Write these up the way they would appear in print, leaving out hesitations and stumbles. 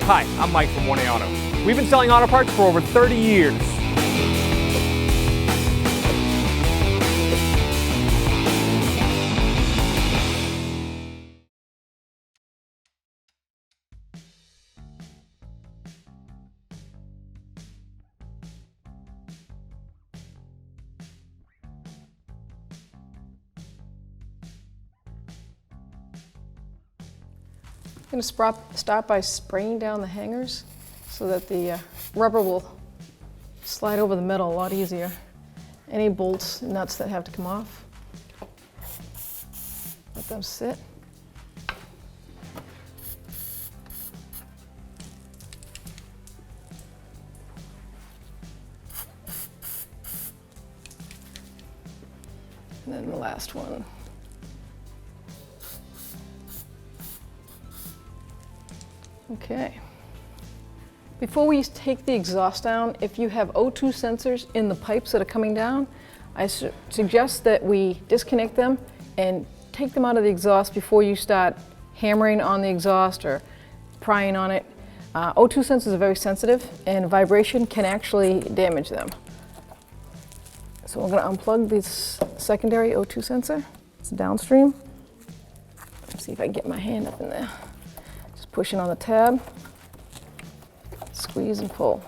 Hi, I'm Mike from 1A Auto. We've been selling auto parts for over 30 years. I'm going to start by spraying down the hangers so that the rubber will slide over the metal a lot easier. Any bolts, nuts that have to come off, let them sit. And then the last one. Okay. Before we take the exhaust down, if you have O2 sensors in the pipes that are coming down, I suggest that we disconnect them and take them out of the exhaust before you start hammering on the exhaust or prying on it. O2 sensors are very sensitive and vibration can actually damage them. So we're going to unplug this secondary O2 sensor. It's downstream. Let's see if I can get my hand up in there. Pushing on the tab, squeeze and pull.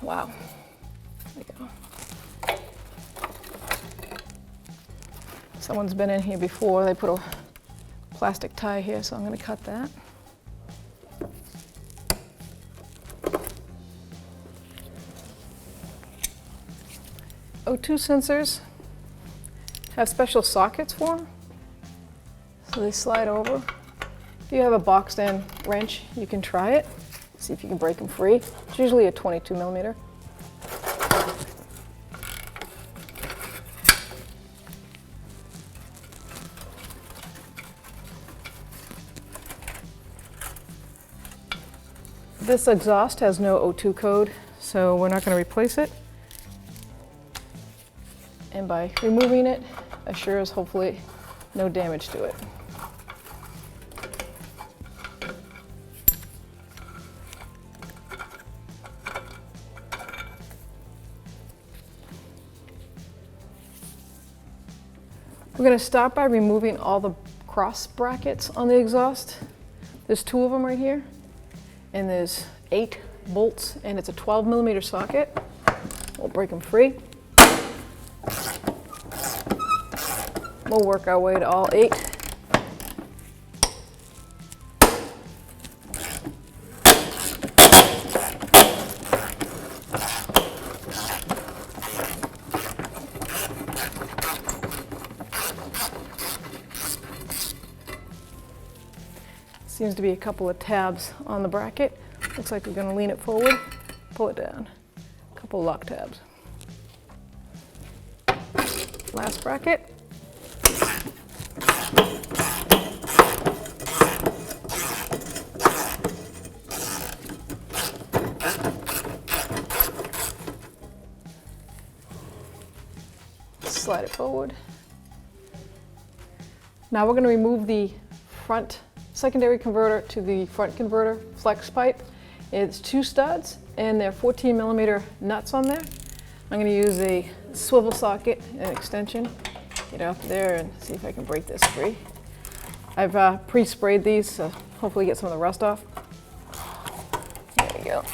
Wow, there you go. Someone's been in here before. They put a plastic tie here, so I'm going to cut that. O2 sensors have special sockets for them. So they slide over. If you have a boxed in wrench, you can try it. See if you can break them free. It's usually a 22 millimeter. This exhaust has no O2 code, so we're not going to replace it. And by removing it, assures hopefully no damage to it. We're going to start by removing all the cross brackets on the exhaust. There's 2 of them right here, and there's 8 bolts, and it's a 12 millimeter socket. We'll break them free. We'll work our way to all 8. Seems to be a couple of tabs on the bracket. Looks like we're going to lean it forward, pull it down. A couple lock tabs. Last bracket. Slide it forward. Now we're going to remove the front secondary converter to the front converter flex pipe. It's 2 studs and they're 14 millimeter nuts on there. I'm going to use a swivel socket and extension. Get out there and see if I can break this free. I've pre-sprayed these, so hopefully get some of the rust off. There you go.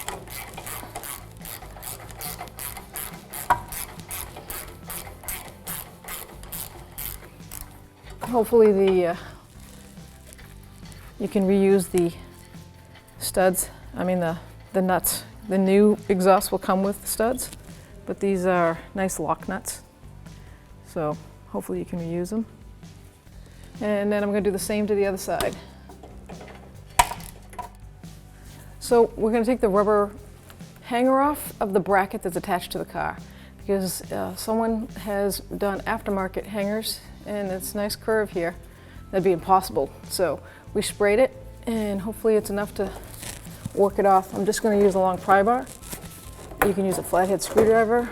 Hopefully you can reuse the studs, the nuts. The new exhaust will come with the studs, but these are nice lock nuts. So hopefully you can reuse them. And then I'm going to do the same to the other side. So we're going to take the rubber hanger off of the bracket that's attached to the car, because someone has done aftermarket hangers and it's a nice curve here. That'd be impossible. So we sprayed it and hopefully it's enough to work it off. I'm just going to use a long pry bar. You can use a flathead screwdriver,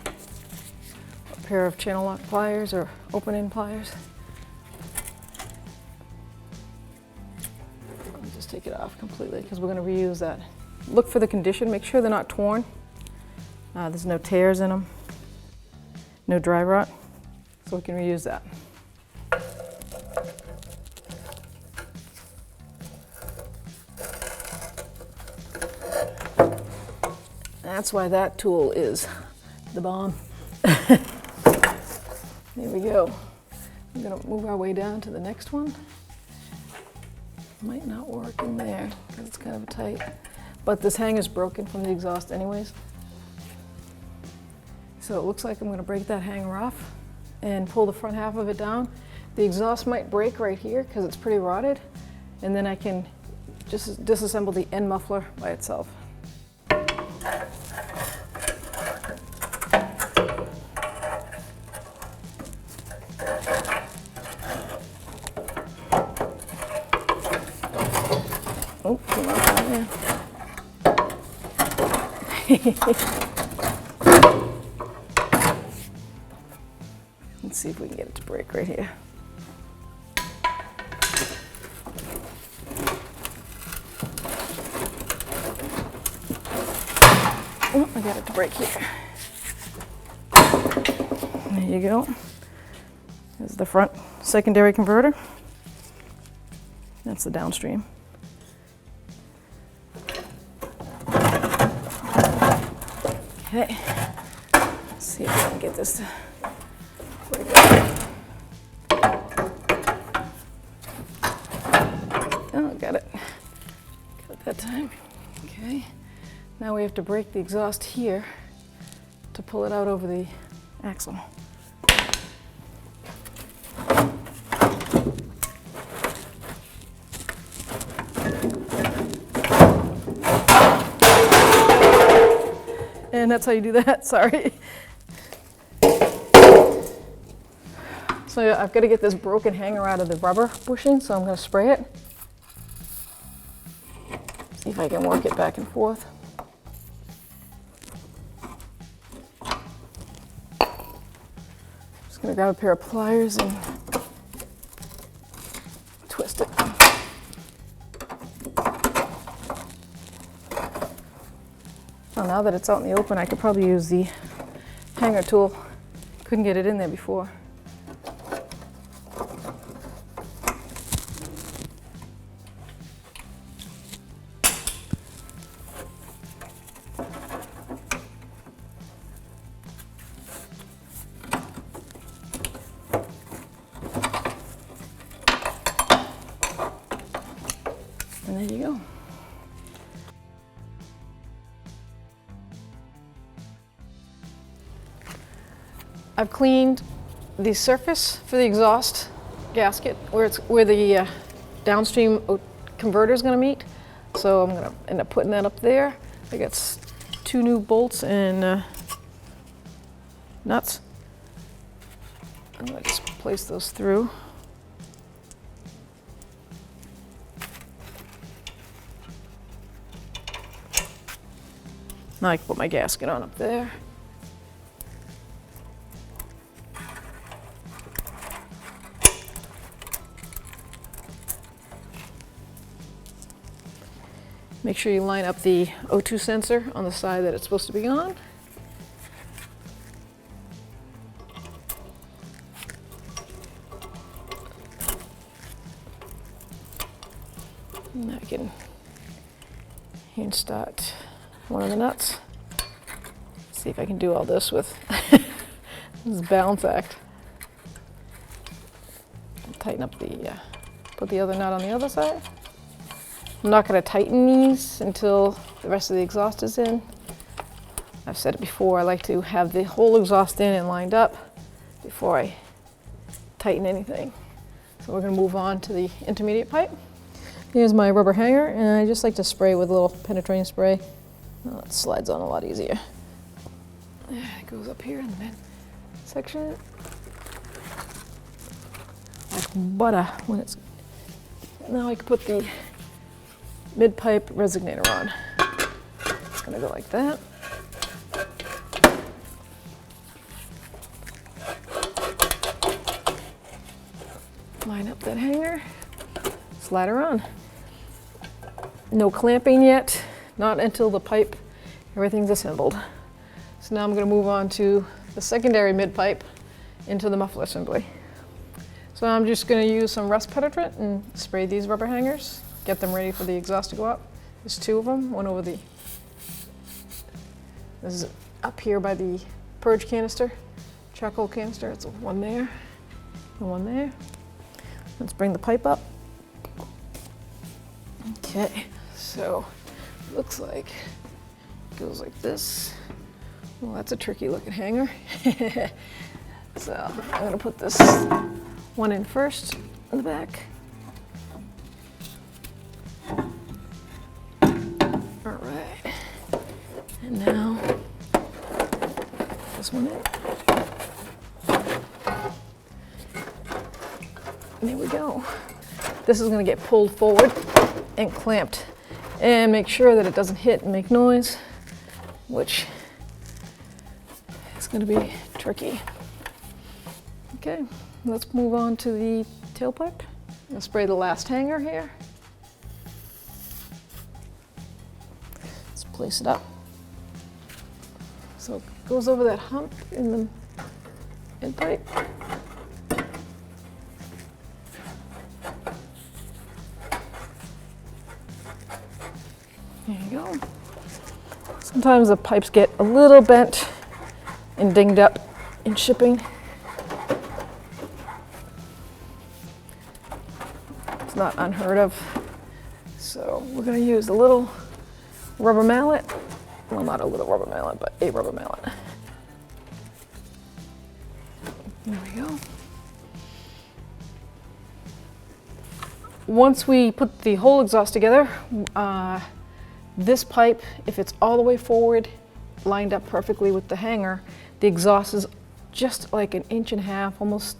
a pair of channel lock pliers or open end pliers. take it off completely because we're going to reuse that. Look for the condition, make sure they're not torn. There's no tears in them, no dry rot, so we can reuse that. That's why that tool is the bomb. There we go. I'm going to move our way down to the next one. Might not work in there because it's kind of tight. But this hanger's broken from the exhaust anyways. So it looks like I'm going to break that hanger off and pull the front half of it down. The exhaust might break right here because it's pretty rotted. And then I can just disassemble the end muffler by itself. Oh, come on down there. Let's see if we can get it to break right here. Oh, I got it to break here. There you go. This is the front secondary converter. That's the downstream. Okay, let's see if I can get this to break up. Oh, got it. Got it that time. Okay, now we have to break the exhaust here to pull it out over the axle. And that's how you do that, sorry. So I've got to get this broken hanger out of the rubber bushing, so I'm going to spray it. See if I can work it back and forth. Just going to grab a pair of pliers and twist it. Well, now that it's out in the open, I could probably use the hanger tool. Couldn't get it in there before. And there you go. I've cleaned the surface for the exhaust gasket where the downstream converter is going to meet. So I'm going to end up putting that up there. I got 2 new bolts and nuts. I'm going to just place those through. Now I can put my gasket on up there. Make sure you line up the O2 sensor on the side that it's supposed to be on. And I can hand start one of the nuts. See if I can do all this with this balance act. Tighten up the, put the other nut on the other side. I'm not going to tighten these until the rest of the exhaust is in. I've said it before, I like to have the whole exhaust in and lined up before I tighten anything. So we're going to move on to the intermediate pipe. Here's my rubber hanger, and I just like to spray with a little penetrating spray. Well, it slides on a lot easier. It goes up here in the mid section. Like butter when it's... Now I can put the mid-pipe resonator on. It's going to go like that. Line up that hanger, slide her on. No clamping yet, not until the pipe, everything's assembled. So now I'm going to move on to the secondary mid-pipe into the muffler assembly. So I'm just going to use some rust penetrant and spray these rubber hangers, get them ready for the exhaust to go up. There's two of them, one over the, this is up here by the purge canister, charcoal canister. It's one there and one there. Let's bring the pipe up. Okay, so looks like it goes like this. Well, that's a tricky looking hanger. So I'm gonna put this one in first in the back. All right, and now this one in. And there we go. This is gonna get pulled forward and clamped, and make sure that it doesn't hit and make noise, which is going to be tricky. Okay, let's move on to the tailpipe. I'm going to spray the last hanger here. Let's place it up. So it goes over that hump in the end pipe. There you go. Sometimes the pipes get a little bent and dinged up in shipping. It's not unheard of. So we're going to use a little rubber mallet. Well, not a little rubber mallet, but a rubber mallet. There we go. Once we put the whole exhaust together, this pipe, if it's all the way forward, lined up perfectly with the hanger, the exhaust is just like 1.5 inches, almost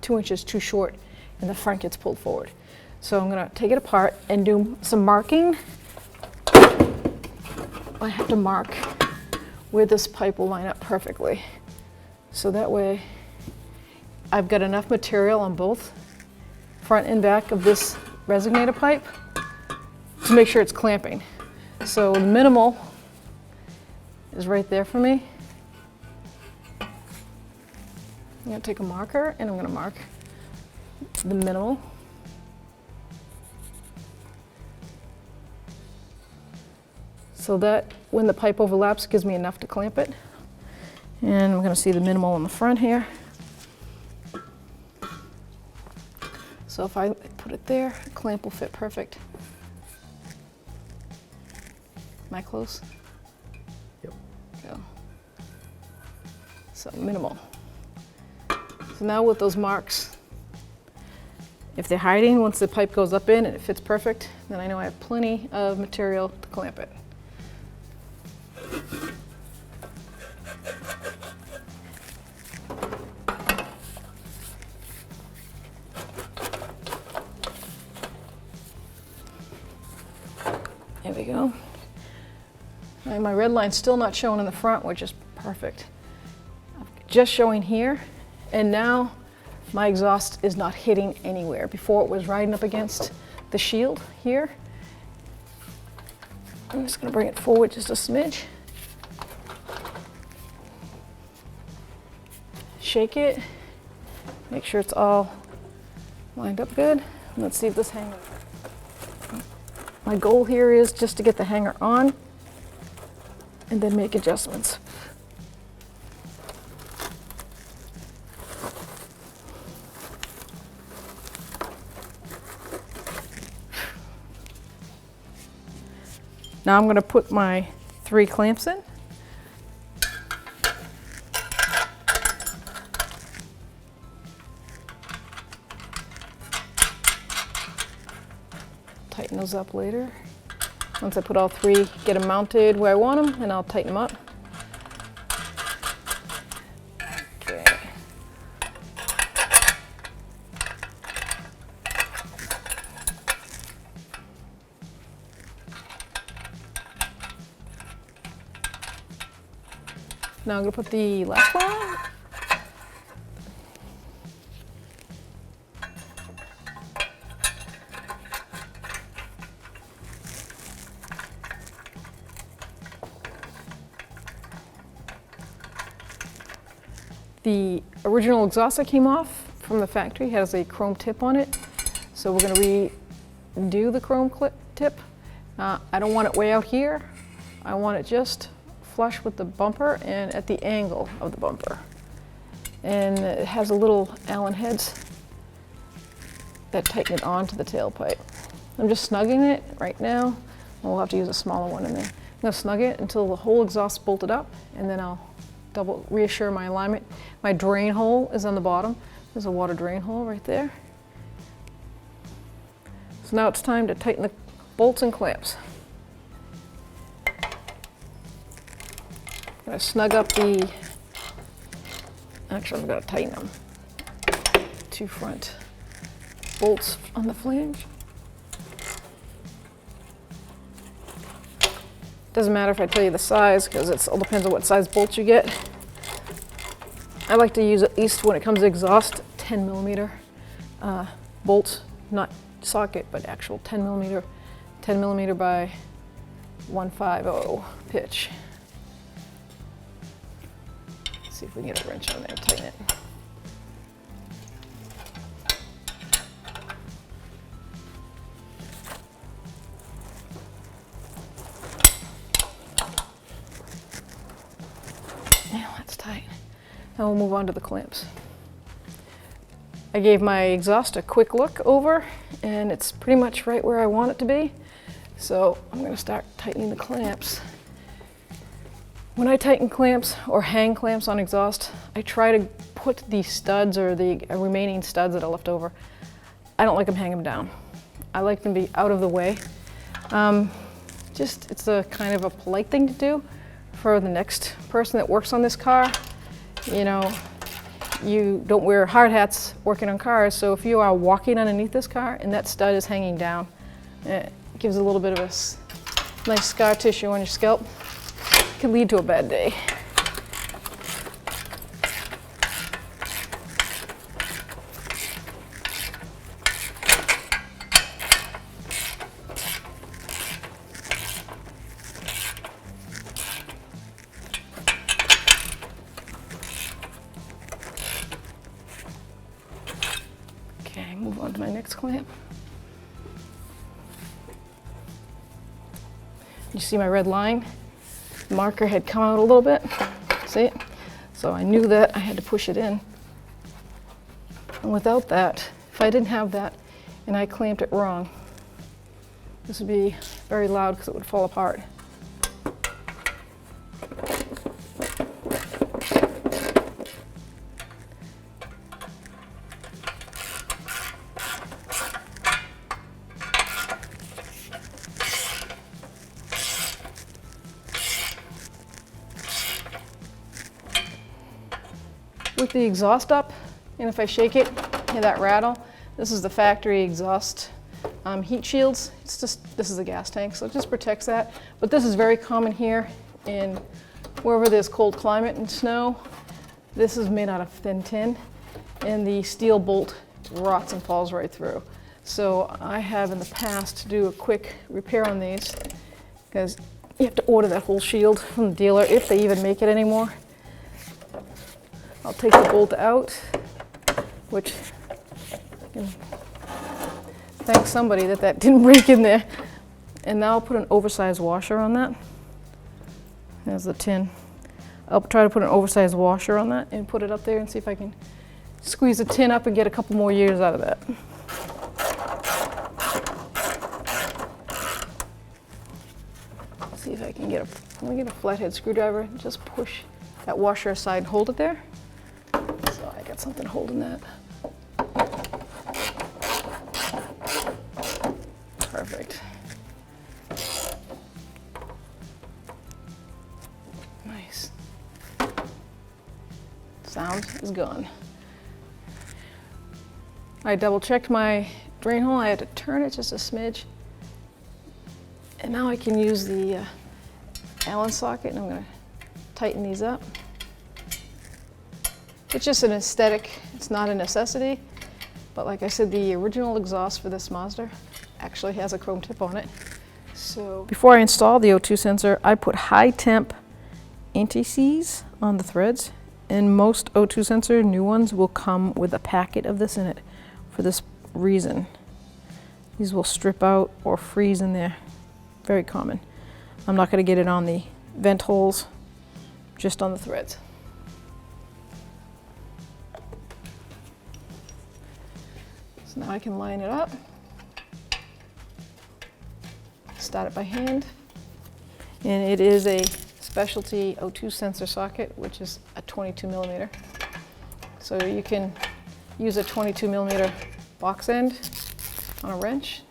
2 inches too short, and the front gets pulled forward. So I'm gonna take it apart and do some marking. I have to mark where this pipe will line up perfectly. So that way I've got enough material on both front and back of this resonator pipe to make sure it's clamping. So the minimal is right there for me. I'm gonna take a marker and I'm gonna mark the minimal. So that when the pipe overlaps, gives me enough to clamp it. And I'm gonna see the minimal on the front here. So if I put it there, the clamp will fit perfect. Am I close? Yep. Go. So minimal. So now with those marks, if they're hiding, once the pipe goes up in and it fits perfect, then I know I have plenty of material to clamp it. There we go. And my red line's still not showing in the front, which is perfect. Just showing here, and now my exhaust is not hitting anywhere. Before it was riding up against the shield here. I'm just gonna bring it forward just a smidge. Shake it, make sure it's all lined up good. Let's see if this hanger. My goal here is just to get the hanger on and then make adjustments. Now I'm going to put my 3 clamps in. Tighten those up later. Once I put all 3, get them mounted where I want them, and I'll tighten them up. Okay. Now I'm going to put the last one on. The original exhaust that came off from the factory has a chrome tip on it. So we're going to redo the chrome tip. I don't want it way out here. I want it just flush with the bumper and at the angle of the bumper. And it has a little Allen heads that tighten it onto the tailpipe. I'm just snugging it right now. We'll have to use a smaller one in there. I'm going to snug it until the whole exhaust is bolted up, and then I'll reassure my alignment. My drain hole is on the bottom. There's a water drain hole right there. So now it's time to tighten the bolts and clamps. I'm going to snug up the, actually I'm going to tighten them. Two front bolts on the flange. Doesn't matter if I tell you the size, because it all depends on what size bolts you get. I like to use, at least when it comes to exhaust, 10 millimeter bolts, not socket, but actual 10 millimeter by 150 pitch. Let's see if we can get a wrench on there and tighten it. Tight. Now we'll move on to the clamps. I gave my exhaust a quick look over, and it's pretty much right where I want it to be. So I'm going to start tightening the clamps. When I tighten clamps or hang clamps on exhaust, I try to put the studs or the remaining studs that are left over. I don't like them hanging down. I like them to be out of the way. It's a kind of a polite thing to do for the next person that works on this car. You know, you don't wear hard hats working on cars, so if you are walking underneath this car and that stud is hanging down, it gives a little bit of a nice scar tissue on your scalp. It can lead to a bad day. Move on to my next clamp. You see my red line? The marker had come out a little bit. See it? So I knew that I had to push it in. And without that, if I didn't have that and I clamped it wrong, this would be very loud because it would fall apart. With the exhaust up, and if I shake it, hear that rattle. This is the factory exhaust heat shields. This is a gas tank, so it just protects that. But this is very common here in wherever there's cold climate and snow. This is made out of thin tin, and the steel bolt rots and falls right through. So I have in the past to do a quick repair on these, because you have to order that whole shield from the dealer if they even make it anymore. I'll take the bolt out, which I can thank somebody that didn't break in there. And now I'll put an oversized washer on that. There's the tin. I'll try to put an oversized washer on that and put it up there and see if I can squeeze the tin up and get a couple more years out of that. See if I can get let me get a flathead screwdriver and just push that washer aside and hold it there. So I got something holding that. Perfect. Nice. Sound is gone. I double checked my drain hole. I had to turn it just a smidge. And now I can use the Allen socket, and I'm going to tighten these up. It's just an aesthetic, it's not a necessity, but like I said, the original exhaust for this Mazda actually has a chrome tip on it. So before I installed the O2 sensor, I put high temp anti-seize on the threads, And most O2 sensor, new ones, will come with a packet of this in it for this reason. These will strip out or freeze in there. Very common. I'm not going to get it on the vent holes, just on the threads. So now I can line it up. Start it by hand. And it is a specialty O2 sensor socket, which is a 22 millimeter. So you can use a 22 millimeter box end on a wrench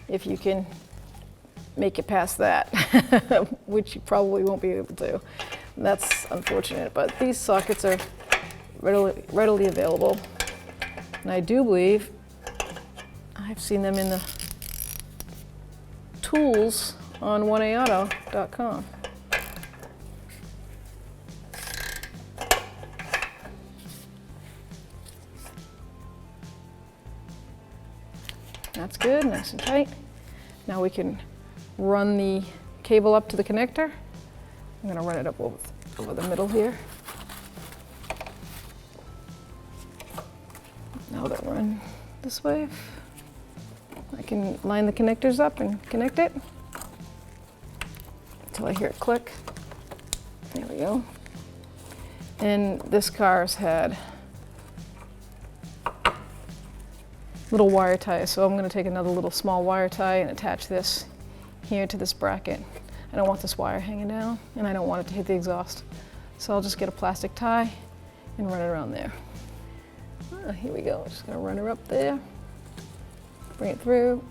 if you can make it past that, which you probably won't be able to. That's unfortunate, but these sockets are readily available. And I do believe I've seen them in the tools on 1aauto.com. That's good, nice and tight. Now we can run the cable up to the connector. I'm going to run it up over the middle here. Now that we're in this way, I can line the connectors up and connect it until I hear it click. There we go. And this car's had little wire ties, so I'm going to take another little small wire tie and attach this here to this bracket. I don't want this wire hanging down, and I don't want it to hit the exhaust. So I'll just get a plastic tie and run it around there. Here we go, just going to run her up there, bring it through.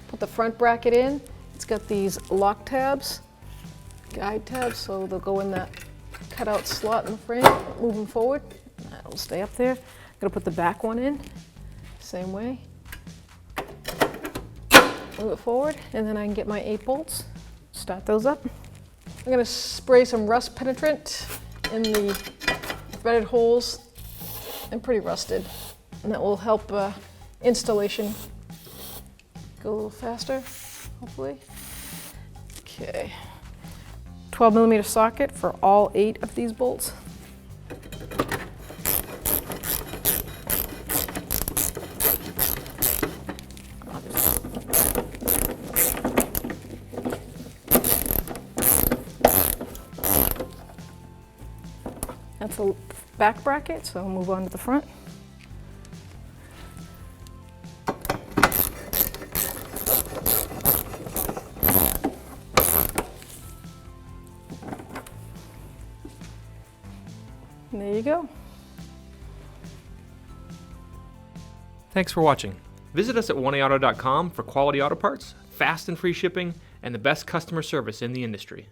Put the front bracket in. It's got these lock tabs, guide tabs, so they'll go in that cutout slot in the frame, moving forward. That'll stay up there. I'm gonna put the back one in, same way. Move it forward, and then I can get my 8 bolts, start those up. I'm gonna spray some rust penetrant in the threaded holes. I'm pretty rusted, and that will help installation go a little faster, hopefully. Okay, 12 millimeter socket for all 8 of these bolts. That's a back bracket, so I'll move on to the front. And there you go. Thanks for watching. Visit us at oneauto.com for quality auto parts, fast and free shipping, and the best customer service in the industry.